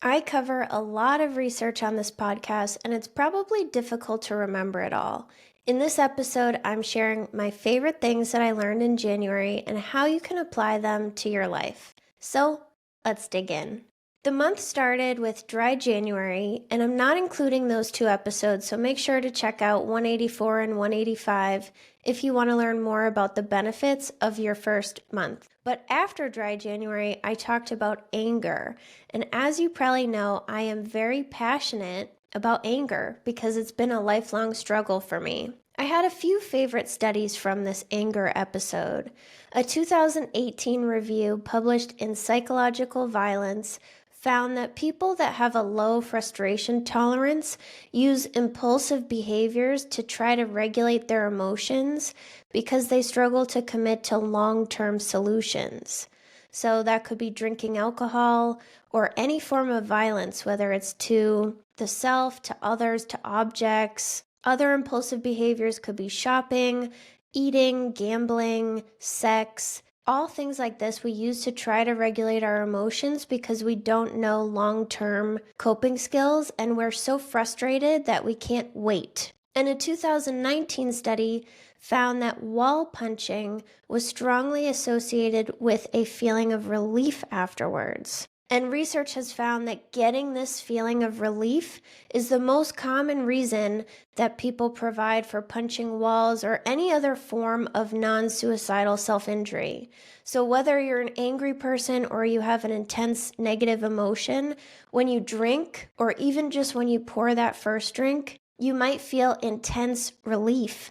I cover a lot of research on this podcast, and it's probably difficult to remember it all. In this episode, I'm sharing my favorite things that I learned in January and how you can apply them to your life. So, let's dig in. The month started with Dry January, and I'm not including those two episodes, so make sure to check out 184 and 185 if you want to learn more about the benefits of your first month. But after Dry January, I talked about anger. And as you probably know, I am very passionate about anger because it's been a lifelong struggle for me. I had a few favorite studies from this anger episode. A 2018 review published in Psychological Violence found that people that have a low frustration tolerance use impulsive behaviors to try to regulate their emotions because they struggle to commit to long-term solutions. So that could be drinking alcohol or any form of violence, whether it's to the self, to others, to objects. Other impulsive behaviors could be shopping, eating, gambling, sex. All things like this we use to try to regulate our emotions because we don't know long-term coping skills and we're so frustrated that we can't wait. And a 2019 study found that wall punching was strongly associated with a feeling of relief afterwards. And research has found that getting this feeling of relief is the most common reason that people provide for punching walls or any other form of non-suicidal self-injury. So whether you're an angry person or you have an intense negative emotion, when you drink or even just when you pour that first drink, you might feel intense relief.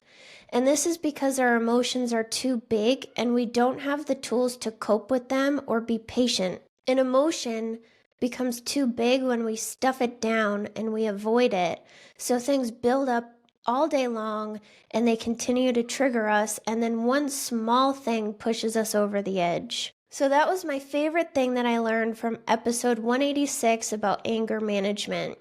And this is because our emotions are too big and we don't have the tools to cope with them or be patient. An emotion becomes too big when we stuff it down and we avoid it. So things build up all day long and they continue to trigger us, and then one small thing pushes us over the edge. So that was my favorite thing that I learned from episode 186 about anger management.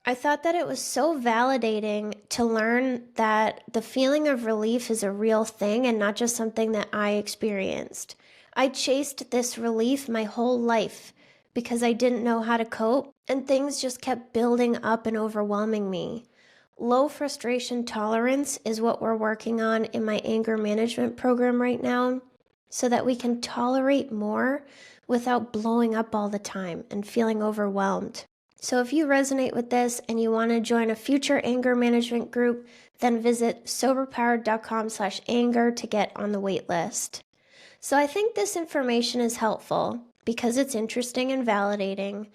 I thought that it was so validating to learn that the feeling of relief is a real thing and not just something that I experienced. I chased this relief my whole life because I didn't know how to cope, and things just kept building up and overwhelming me. Low frustration tolerance is what we're working on in my anger management program right now, so that we can tolerate more without blowing up all the time and feeling overwhelmed. So if you resonate with this and you want to join a future anger management group, then visit soberpowered.com/anger to get on the wait list. So I think this information is helpful because it's interesting and validating.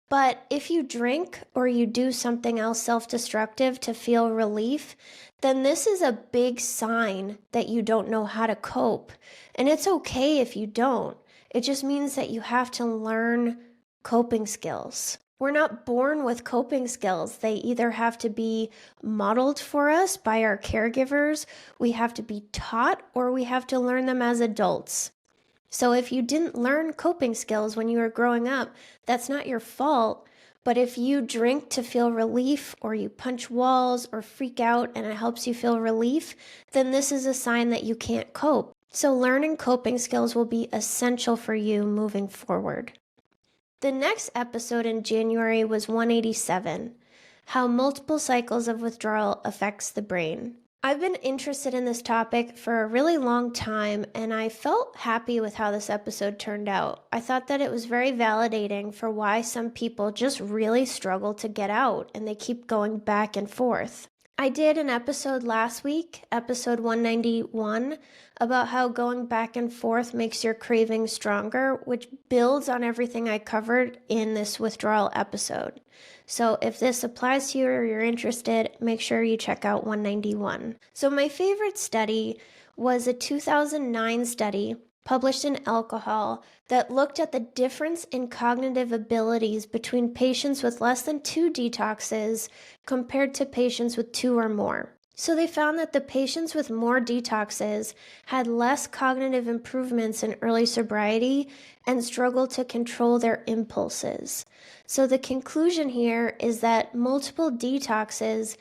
But if you drink or you do something else self-destructive to feel relief, then this is a big sign that you don't know how to cope. And it's okay if you don't. It just means that you have to learn coping skills. We're not born with coping skills. They either have to be modeled for us by our caregivers, we have to be taught, or we have to learn them as adults. So if you didn't learn coping skills when you were growing up, that's not your fault. But if you drink to feel relief, or you punch walls or freak out and it helps you feel relief, then this is a sign that you can't cope. So learning coping skills will be essential for you moving forward. The next episode in January was 187, How Multiple Cycles of Withdrawal Affects the Brain. I've been interested in this topic for a really long time, and I felt happy with how this episode turned out. I thought that it was very validating for why some people just really struggle to get out, and they keep going back and forth. I did an episode last week, episode 191, about how going back and forth makes your craving stronger, which builds on everything I covered in this withdrawal episode. So if this applies to you or you're interested, make sure you check out 191. So my favorite study was a 2009 study published in Alcohol that looked at the difference in cognitive abilities between patients with less than 2 detoxes compared to patients with 2 or more. So they found that the patients with more detoxes had less cognitive improvements in early sobriety and struggled to control their impulses. So the conclusion here is that multiple detoxes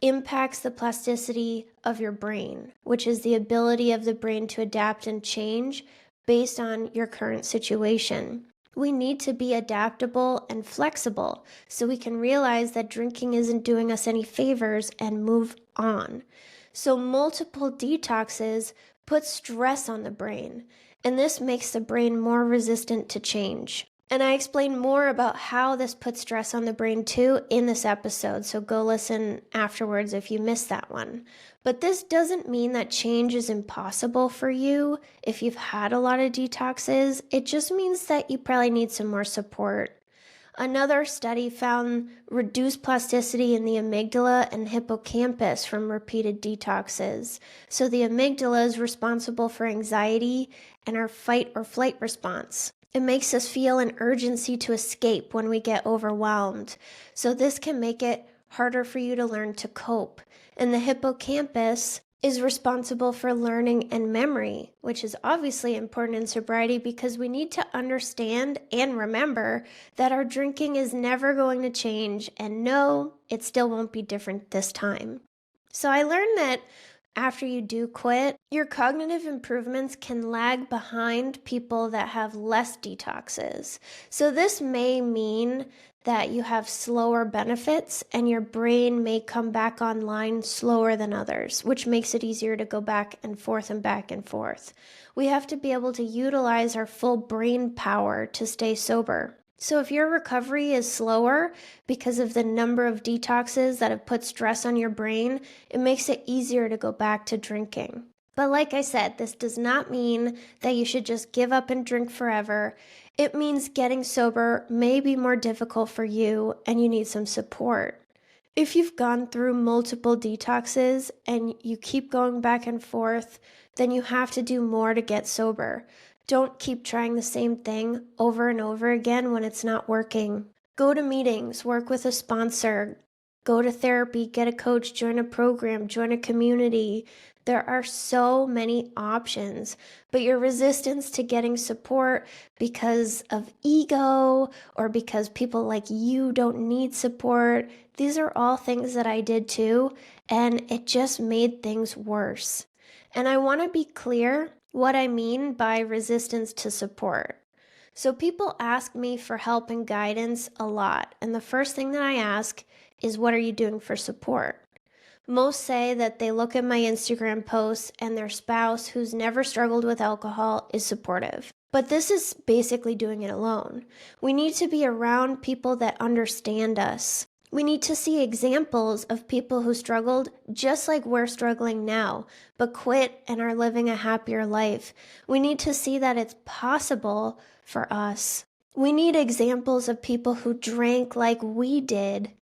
impacts the plasticity of your brain, which is the ability of the brain to adapt and change based on your current situation. We need to be adaptable and flexible so we can realize that drinking isn't doing us any favors and move on. So multiple detoxes put stress on the brain, and this makes the brain more resistant to change. And I explain more about how this puts stress on the brain too in this episode, so go listen afterwards if you missed that one. But this doesn't mean that change is impossible for you if you've had a lot of detoxes. It just means that you probably need some more support. Another study found reduced plasticity in the amygdala and hippocampus from repeated detoxes. So the amygdala is responsible for anxiety and our fight or flight response. It makes us feel an urgency to escape when we get overwhelmed. So this can make it harder for you to learn to cope. And the hippocampus is responsible for learning and memory, which is obviously important in sobriety because we need to understand and remember that our drinking is never going to change, and no, it still won't be different this time. So I learned that after you do quit, your cognitive improvements can lag behind people that have less detoxes. So this may mean that you have slower benefits and your brain may come back online slower than others, which makes it easier to go back and forth and back and forth. We have to be able to utilize our full brain power to stay sober. So if your recovery is slower because of the number of detoxes that have put stress on your brain, it makes it easier to go back to drinking. But like I said, this does not mean that you should just give up and drink forever. It means getting sober may be more difficult for you and you need some support. If you've gone through multiple detoxes and you keep going back and forth, then you have to do more to get sober. Don't keep trying the same thing over and over again when it's not working. Go to meetings, work with a sponsor, go to therapy, get a coach, join a program, join a community. There are so many options, but your resistance to getting support because of ego or because people like you don't need support, these are all things that I did too, and it just made things worse. And I want to be clear what I mean by resistance to support. So people ask me for help and guidance a lot, and the first thing that I ask is, what are you doing for support? Most say that they look at my Instagram posts and their spouse who's never struggled with alcohol is supportive. But this is basically doing it alone. We need to be around people that understand us. We need to see examples of people who struggled just like we're struggling now, but quit and are living a happier life. We need to see that it's possible for us. We need examples of people who drank like we did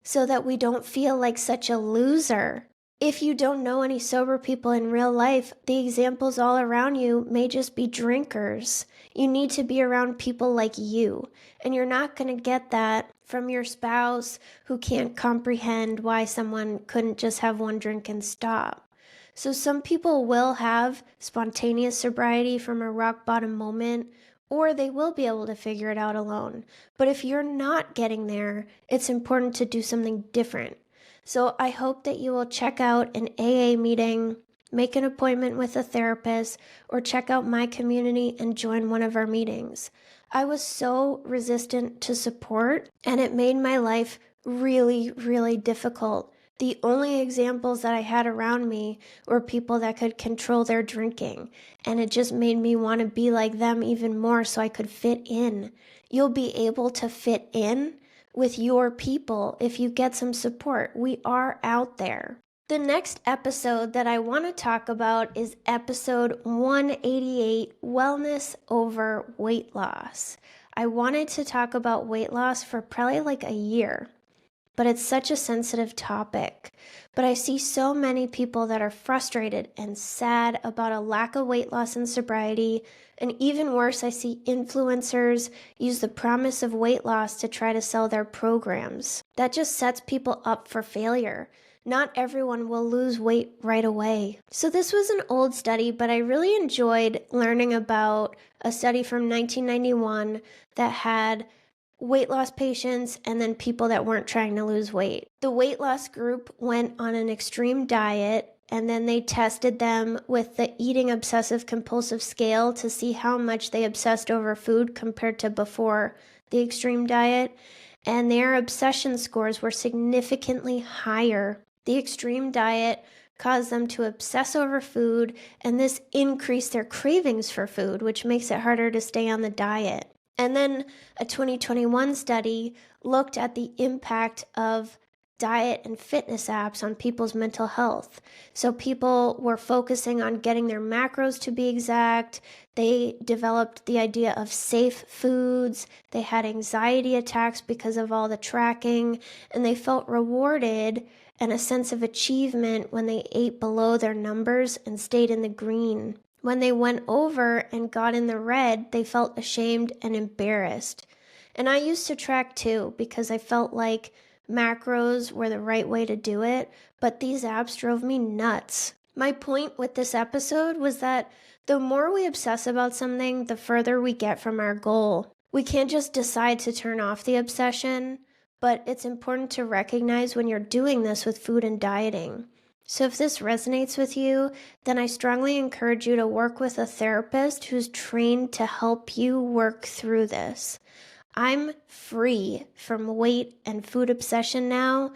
so that we don't feel like such a loser. If you don't know any sober people in real life, the examples all around you may just be drinkers. You need to be around people like you, and you're not going to get that from your spouse who can't comprehend why someone couldn't just have one drink and stop. So some people will have spontaneous sobriety from a rock bottom moment, or they will be able to figure it out alone. But if you're not getting there, it's important to do something different. So I hope that you will check out an AA meeting, make an appointment with a therapist, or check out my community and join one of our meetings. I was so resistant to support, and it made my life really, really difficult. The only examples that I had around me were people that could control their drinking, and it just made me want to be like them even more so I could fit in. You'll be able to fit in with your people if you get some support. We are out there. The next episode that I want to talk about is episode 188, Wellness over Weight Loss. I wanted to talk about weight loss for probably like a year, but it's such a sensitive topic. But I see so many people that are frustrated and sad about a lack of weight loss in sobriety. And even worse, I see influencers use the promise of weight loss to try to sell their programs. That just sets people up for failure. Not everyone will lose weight right away. So this was an old study, but I really enjoyed learning about a study from 1991 that had weight loss patients and then people that weren't trying to lose weight. The weight loss group went on an extreme diet and then they tested them with the eating obsessive compulsive scale to see how much they obsessed over food compared to before the extreme diet, and their obsession scores were significantly higher. The extreme diet caused them to obsess over food, and this increased their cravings for food, which makes it harder to stay on the diet. And then a 2021 study looked at the impact of diet and fitness apps on people's mental health. So people were focusing on getting their macros to be exact. They developed the idea of safe foods. They had anxiety attacks because of all the tracking, and they felt rewarded and a sense of achievement when they ate below their numbers and stayed in the green. When they went over and got in the red, they felt ashamed and embarrassed. And I used to track too because I felt like macros were the right way to do it, but these apps drove me nuts. My point with this episode was that the more we obsess about something, the further we get from our goal. We can't just decide to turn off the obsession, but it's important to recognize when you're doing this with food and dieting. So if this resonates with you, then I strongly encourage you to work with a therapist who's trained to help you work through this. I'm free from weight and food obsession now,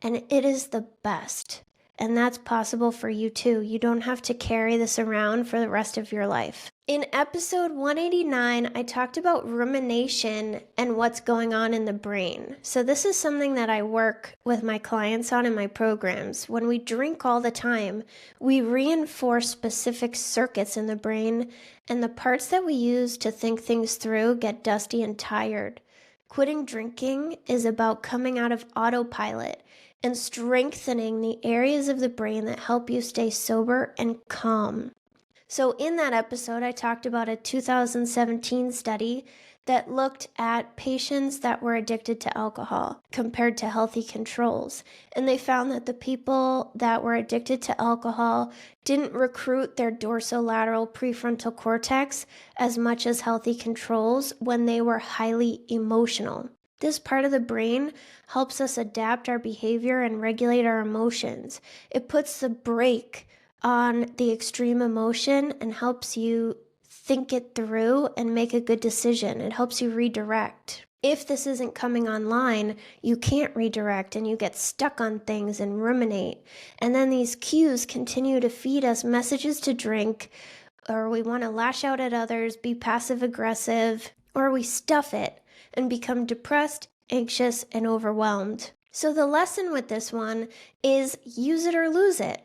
and it is the best. And that's possible for you too. You don't have to carry this around for the rest of your life. In episode 189, I talked about rumination and what's going on in the brain. So this is something that I work with my clients on in my programs. When we drink all the time, we reinforce specific circuits in the brain, and the parts that we use to think things through get dusty and tired. Quitting drinking is about coming out of autopilot and strengthening the areas of the brain that help you stay sober and calm. So in that episode, I talked about a 2017 study that looked at patients that were addicted to alcohol compared to healthy controls. And they found that the people that were addicted to alcohol didn't recruit their dorsolateral prefrontal cortex as much as healthy controls when they were highly emotional. This part of the brain helps us adapt our behavior and regulate our emotions. It puts the brake on the extreme emotion and helps you think it through and make a good decision. It helps you redirect. If this isn't coming online, you can't redirect and you get stuck on things and ruminate. And then these cues continue to feed us messages to drink, or we want to lash out at others, be passive aggressive, or we stuff it and become depressed, anxious, and overwhelmed. So the lesson with this one is use it or lose it.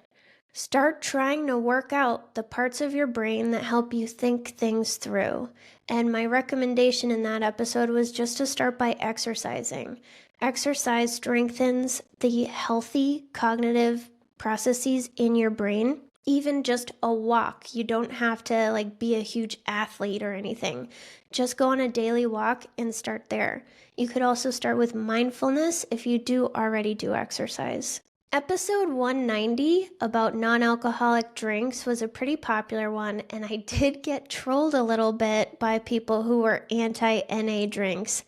Start trying to work out the parts of your brain that help you think things through. And my recommendation in that episode was just to start by exercising. Exercise strengthens the healthy cognitive processes in your brain. Even just a walk. You don't have to be a huge athlete or anything. Just go on a daily walk and start there. You could also start with mindfulness if you do already do exercise. Episode 190 about non-alcoholic drinks was a pretty popular one, and I did get trolled a little bit by people who were anti-NA drinks,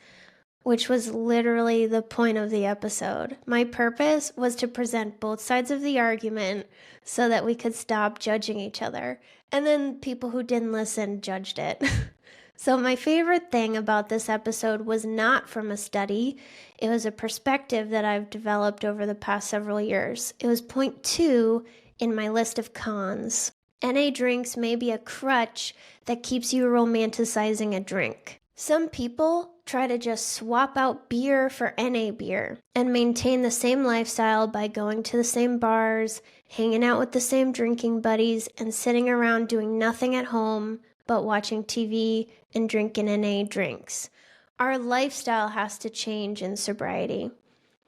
which was literally the point of the episode. My purpose was to present both sides of the argument so that we could stop judging each other. And then people who didn't listen judged it. So my favorite thing about this episode was not from a study. It was a perspective that I've developed over the past several years. It was point 2 in my list of cons. NA drinks may be a crutch that keeps you romanticizing a drink. Some people try to just swap out beer for NA beer and maintain the same lifestyle by going to the same bars, hanging out with the same drinking buddies, and sitting around doing nothing at home but watching TV and drinking NA drinks. Our lifestyle has to change in sobriety.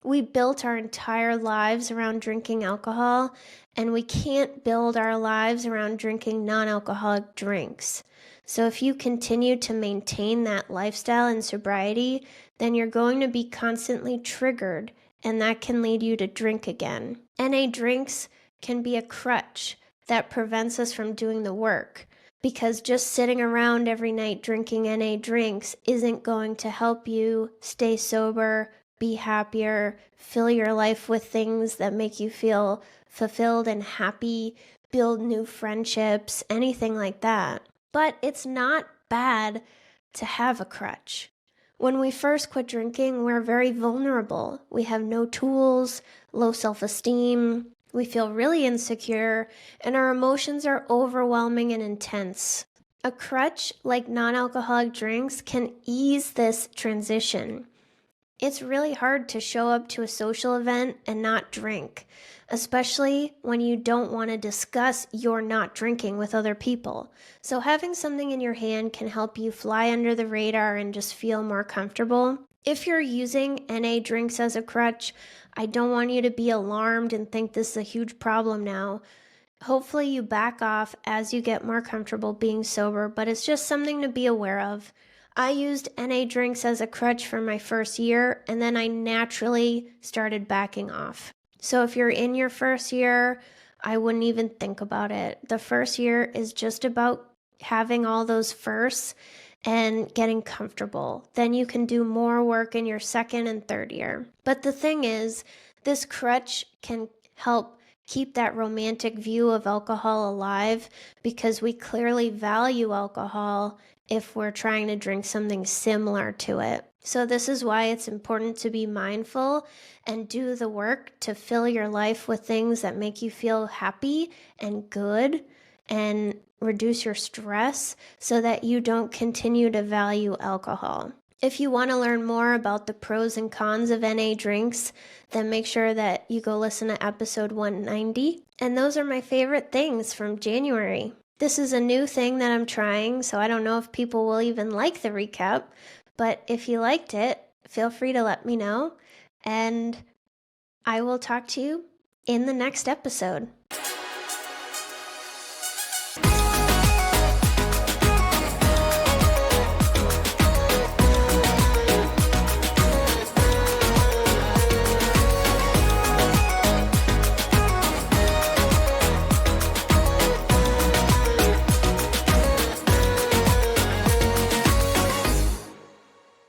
We built our entire lives around drinking alcohol, and we can't build our lives around drinking non-alcoholic drinks. So if you continue to maintain that lifestyle in sobriety, then you're going to be constantly triggered, and that can lead you to drink again. NA drinks can be a crutch that prevents us from doing the work, because just sitting around every night drinking NA drinks isn't going to help you stay sober, be happier, fill your life with things that make you feel fulfilled and happy, build new friendships, anything like that. But it's not bad to have a crutch. When we first quit drinking, we're very vulnerable. We have no tools, low self-esteem, we feel really insecure, and our emotions are overwhelming and intense. A crutch, like non-alcoholic drinks, can ease this transition. It's really hard to show up to a social event and not drink, especially when you don't want to discuss your not drinking with other people. So having something in your hand can help you fly under the radar and just feel more comfortable. If you're using NA drinks as a crutch, I don't want you to be alarmed and think this is a huge problem now. Hopefully you back off as you get more comfortable being sober, but it's just something to be aware of. I used NA drinks as a crutch for my first year, and then I naturally started backing off. So if you're in your first year, I wouldn't even think about it. The first year is just about having all those firsts and getting comfortable. Then you can do more work in your second and third year. But the thing is, this crutch can help keep that romantic view of alcohol alive because we clearly value alcohol if we're trying to drink something similar to it. So this is why it's important to be mindful and do the work to fill your life with things that make you feel happy and good and reduce your stress so that you don't continue to value alcohol. If you want to learn more about the pros and cons of NA drinks, then make sure that you go listen to episode 190. And those are my favorite things from January. This is a new thing that I'm trying, so I don't know if people will even like the recap, but if you liked it, feel free to let me know, and I will talk to you in the next episode.